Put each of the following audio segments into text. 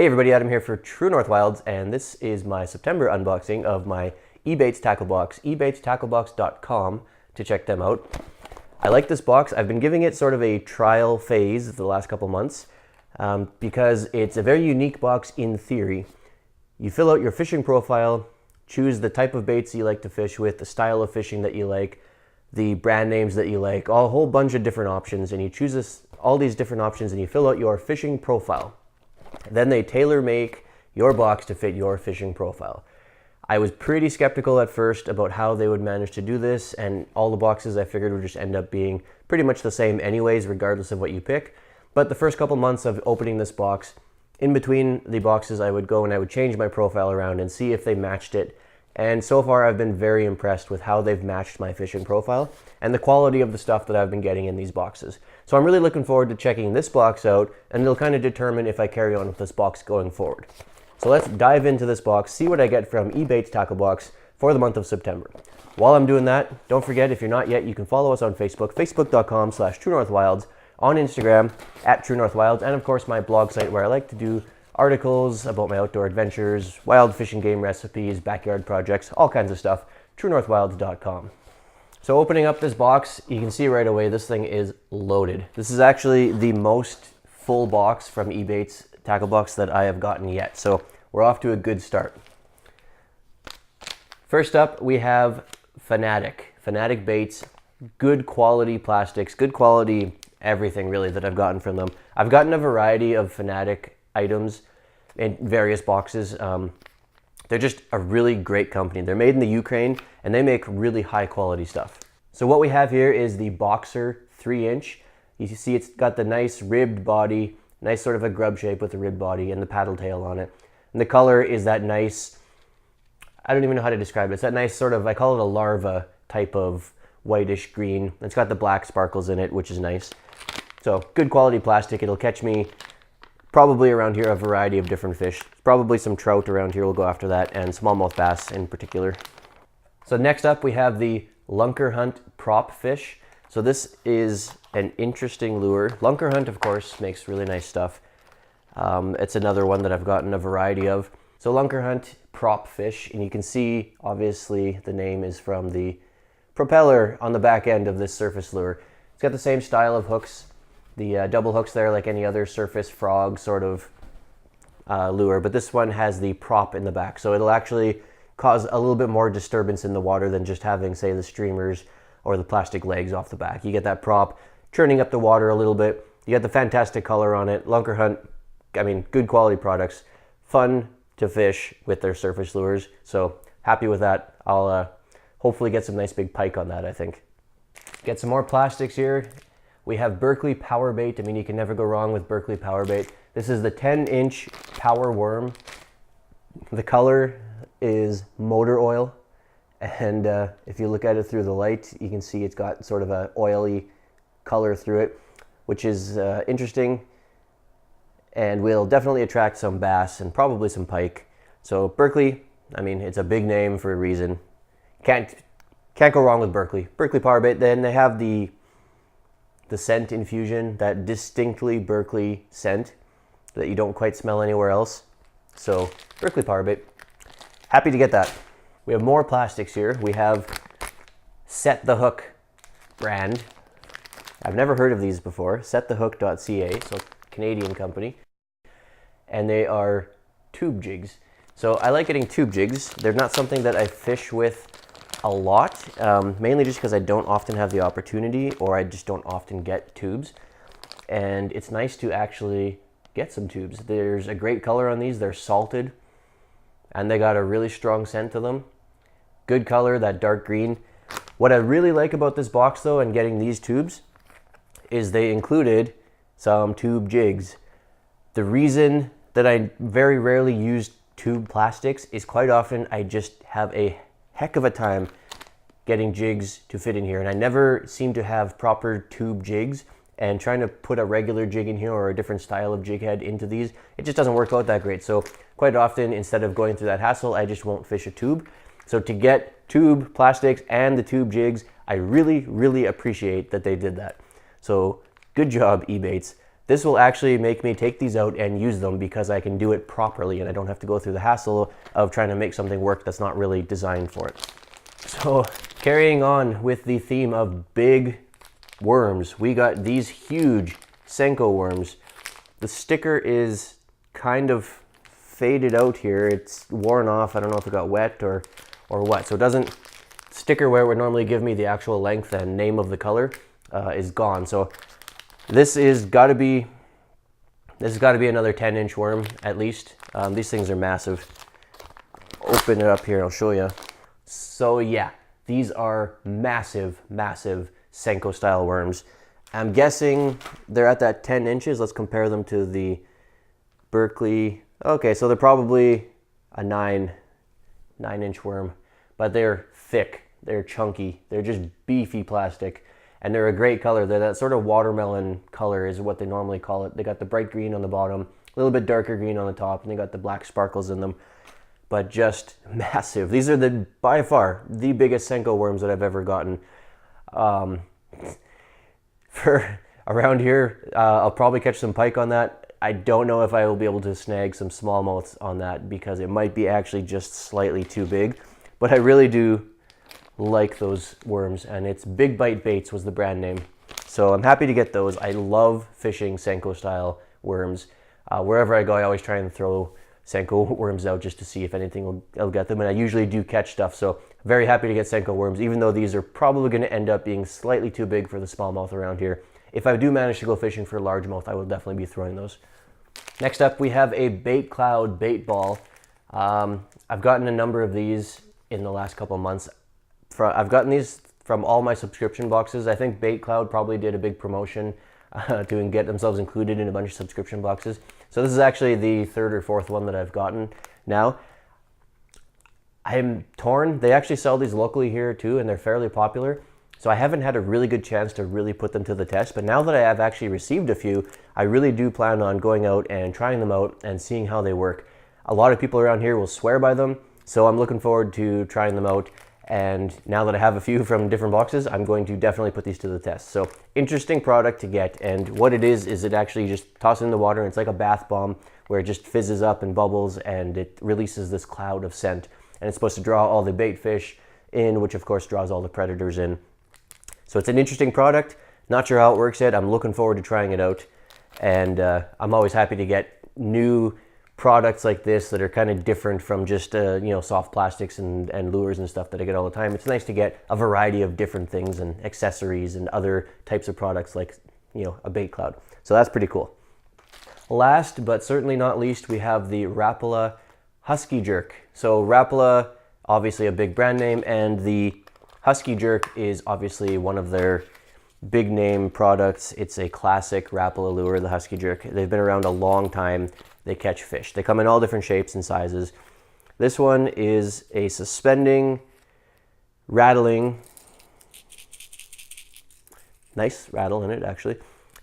Hey everybody, Adam here for True North Wilds, and this is my September unboxing of my Ebaits tackle box, ebaitstacklebox.com to check them out. I like this box. I've been giving it sort of a trial phase the last couple months because it's a very unique box in theory. You fill out your fishing profile, choose the type of baits you like to fish with, the style of fishing that you like, the brand names that you like, a whole bunch of different options, and you choose all these different options and you fill out your fishing profile. Then they tailor-make your box to fit your fishing profile. I was pretty skeptical at first about how they would manage to do this, and all the boxes I figured would just end up being pretty much the same anyways, regardless of what you pick. But the first couple months of opening this box, in between the boxes I would go and I would change my profile around and see if they matched it. And so far I've been very impressed with how they've matched my fishing profile and the quality of the stuff that I've been getting in these boxes. So I'm really looking forward to checking this box out, and it'll kind of determine if I carry on with this box going forward. So let's dive into this box, see what I get from Ebaits Tackle Box for the month of September. While I'm doing that, don't forget, if you're not yet, you can follow us on Facebook, facebook.com/TrueNorthWilds, on Instagram @TrueNorthWilds, and of course my blog site where I like to do articles about my outdoor adventures, wild fishing game recipes, backyard projects, all kinds of stuff, TrueNorthWilds.com. So opening up this box, you can see right away this thing is loaded. This is actually the most full box from Ebaits Tackle Box that I have gotten yet, so we're off to a good start. First up, we have Fanatic. Fanatic baits, good quality plastics, good quality everything really that I've gotten from them. I've gotten a variety of Fanatic items in various boxes. They're just a really great company. They're made in the Ukraine and they make really high quality stuff. So what we have here is the Boxer 3-inch. You see it's got the nice ribbed body, nice sort of a grub shape with a ribbed body and the paddle tail on it. And the color is that nice, I don't even know how to describe it. It's that nice sort of, I call it a larva type of whitish green. It's got the black sparkles in it, which is nice. So good quality plastic. It'll catch me probably around here a variety of different fish. Probably some trout around here will go after that, and smallmouth bass in particular. So next up we have the Lunker Hunt prop fish. So this is an interesting lure. Lunker Hunt, of course, makes really nice stuff. It's another one that I've gotten a variety of. So Lunker Hunt prop fish, and you can see obviously the name is from the propeller on the back end of this surface lure. It's got the same style of hooks, the double hooks there like any other surface frog sort of lure, but this one has the prop in the back, so it'll actually cause a little bit more disturbance in the water than just having, say, the streamers or the plastic legs off the back. You get that prop churning up the water a little bit. You get the fantastic color on it. Lunker Hunt, I mean, good quality products, fun to fish with their surface lures, so happy with that. I'll hopefully get some nice big pike on that, I think. Get some more plastics here. We have Berkeley Power Bait. I mean, you can never go wrong with Berkeley Power Bait. This is the 10-inch Power Worm. The color is motor oil, and if you look at it through the light, you can see it's got sort of an oily color through it, which is interesting, and will definitely attract some bass and probably some pike. So Berkeley, I mean, it's a big name for a reason. Can't go wrong with Berkeley. Berkeley Power Bait. Then they have the scent infusion, that distinctly Berkeley scent that you don't quite smell anywhere else. So Berkeley Power Bait, happy to get that. We have more plastics here. We have Set the Hook brand. I've never heard of these before. Setthehook.ca, so Canadian company. And they are tube jigs. So I like getting tube jigs. They're not something that I fish with a lot, mainly just because I don't often have the opportunity, or I just don't often get tubes. And it's nice to actually get some tubes. There's a great color on these. They're salted, and they got a really strong scent to them. Good color, that dark green. What I really like about this box though, and getting these tubes, is they included some tube jigs. The reason that I very rarely use tube plastics is quite often I just have a heck of a time getting jigs to fit in here, and I never seem to have proper tube jigs, and trying to put a regular jig in here or a different style of jig head into these, it just doesn't work out that great. So quite often, instead of going through that hassle, I just won't fish a tube. So to get tube plastics and the tube jigs, I really appreciate that they did that. So good job, Ebaits. This will actually make me take these out and use them because I can do it properly and I don't have to go through the hassle of trying to make something work that's not really designed for it. So carrying on with the theme of big worms, we got these huge Senko worms. The sticker is kind of faded out here. It's worn off. I don't know if it got wet or what. So it doesn't sticker where it would normally give me the actual length and name of the color is gone. So this is got to be another 10-inch worm at least. These things are massive. Open it up here, I'll show you. So yeah, these are massive, massive Senko style worms. I'm guessing they're at that 10 inches. Let's compare them to the Berkeley. Okay, so they're probably a 9-inch worm, but they're thick, they're chunky, they're just beefy plastic, and they're a great color. They're that sort of watermelon color is what they normally call it. They got the bright green on the bottom, a little bit darker green on the top, and they got the black sparkles in them, but just massive. These are by far the biggest Senko worms that I've ever gotten. For around here, I'll probably catch some pike on that. I don't know if I will be able to snag some smallmouths on that because it might be actually just slightly too big, but I really do like those worms, and it's Big Bite Baits was the brand name. So I'm happy to get those. I love fishing Senko style worms. Wherever I go, I always try and throw Senko worms out just to see if anything will get them, and I usually do catch stuff. So very happy to get Senko worms, even though these are probably going to end up being slightly too big for the smallmouth around here. If I do manage to go fishing for largemouth, I will definitely be throwing those. Next up, we have a Bait Cloud bait ball. I've gotten a number of these in the last couple of months. I've gotten these from all my subscription boxes. I think Bait Cloud probably did a big promotion to get themselves included in a bunch of subscription boxes. So this is actually the third or fourth one that I've gotten now. I'm torn. They actually sell these locally here too, and they're fairly popular. So I haven't had a really good chance to really put them to the test, but now that I have actually received a few, I really do plan on going out and trying them out and seeing how they work. A lot of people around here will swear by them, so I'm looking forward to trying them out. And now that I have a few from different boxes, I'm going to definitely put these to the test. So interesting product to get, and what it is it actually just toss it in the water, and it's like a bath bomb where it just fizzes up and bubbles and it releases this cloud of scent. And it's supposed to draw all the bait fish in, which of course draws all the predators in. So it's an interesting product. Not sure how it works yet. I'm looking forward to trying it out. And I'm always happy to get new products like this that are kind of different from just soft plastics and lures and stuff that I get all the time. It's nice to get a variety of different things and accessories and other types of products like a bait cloud. So that's pretty cool. Last but certainly not least, we have the Rapala Husky Jerk. So Rapala, obviously a big brand name, and the Husky Jerk is obviously one of their big name products. It's a classic Rapala lure, the Husky Jerk. They've been around a long time. They catch fish. They come in all different shapes and sizes. This one is a suspending, rattling, nice rattle in it actually.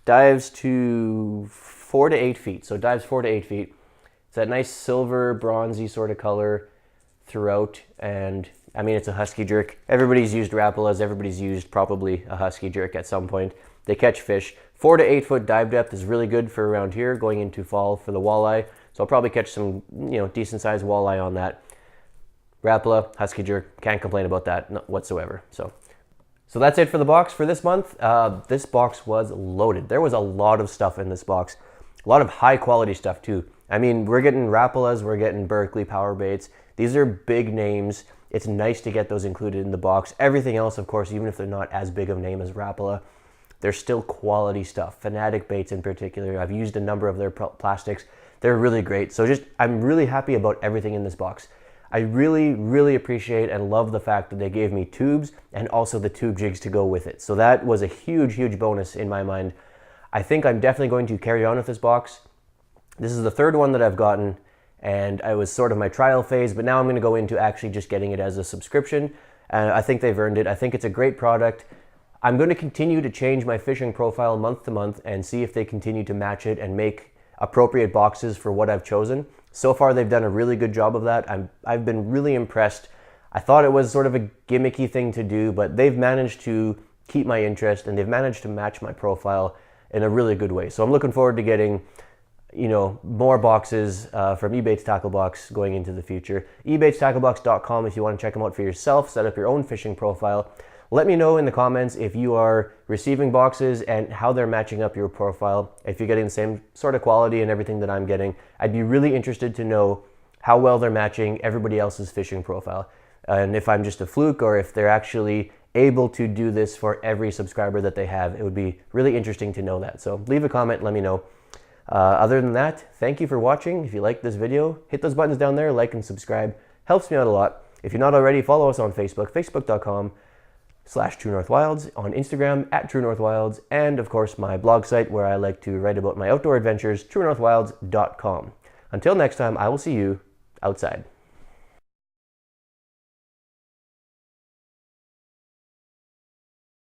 Dives to 4 to 8 feet. So dives 4 to 8 feet. It's that nice silver, bronzy sort of color throughout, and I mean, it's a Husky Jerk. Everybody's used Rapalas. Everybody's used probably a Husky Jerk at some point. They catch fish. 4 to 8 foot dive depth is really good for around here going into fall for the walleye. So I'll probably catch some, decent sized walleye on that. Rapala, Husky Jerk, can't complain about that whatsoever. So that's it for the box for this month. This box was loaded. There was a lot of stuff in this box. A lot of high quality stuff too. I mean, we're getting Rapalas, we're getting Berkeley power baits. These are big names. It's nice to get those included in the box. Everything else, of course, even if they're not as big of a name as Rapala, they're still quality stuff. Fanatic baits in particular. I've used a number of their plastics. They're really great. So I'm really happy about everything in this box. I really, really appreciate and love the fact that they gave me tubes and also the tube jigs to go with it. So that was a huge, huge bonus in my mind. I think I'm definitely going to carry on with this box. This is the third one that I've gotten, and I was sort of my trial phase, but now I'm going to go into actually just getting it as a subscription. I think they've earned it. I think it's a great product. I'm going to continue to change my fishing profile month to month and see if they continue to match it and make appropriate boxes for what I've chosen. So far, they've done a really good job of that. I've been really impressed. I thought it was sort of a gimmicky thing to do, but they've managed to keep my interest and they've managed to match my profile in a really good way. So I'm looking forward to getting, you know, more boxes from Ebaits Tackle Box going into the future. ebaitstacklebox.com if you want to check them out for yourself, set up your own fishing profile. Let me know in the comments if you are receiving boxes and how they're matching up your profile, if you're getting the same sort of quality and everything that I'm getting. I'd be really interested to know how well they're matching everybody else's fishing profile, and if I'm just a fluke or if they're actually able to do this for every subscriber that they have. It would be really interesting to know that. So leave a comment, let me know. Other than that, thank you for watching. If you liked this video, hit those buttons down there, like and subscribe. Helps me out a lot. If you're not already, follow us on Facebook, facebook.com/TrueNorthWilds, on Instagram @TrueNorthWilds, and of course my blog site where I like to write about my outdoor adventures, TrueNorthWilds.com. Until next time, I will see you outside.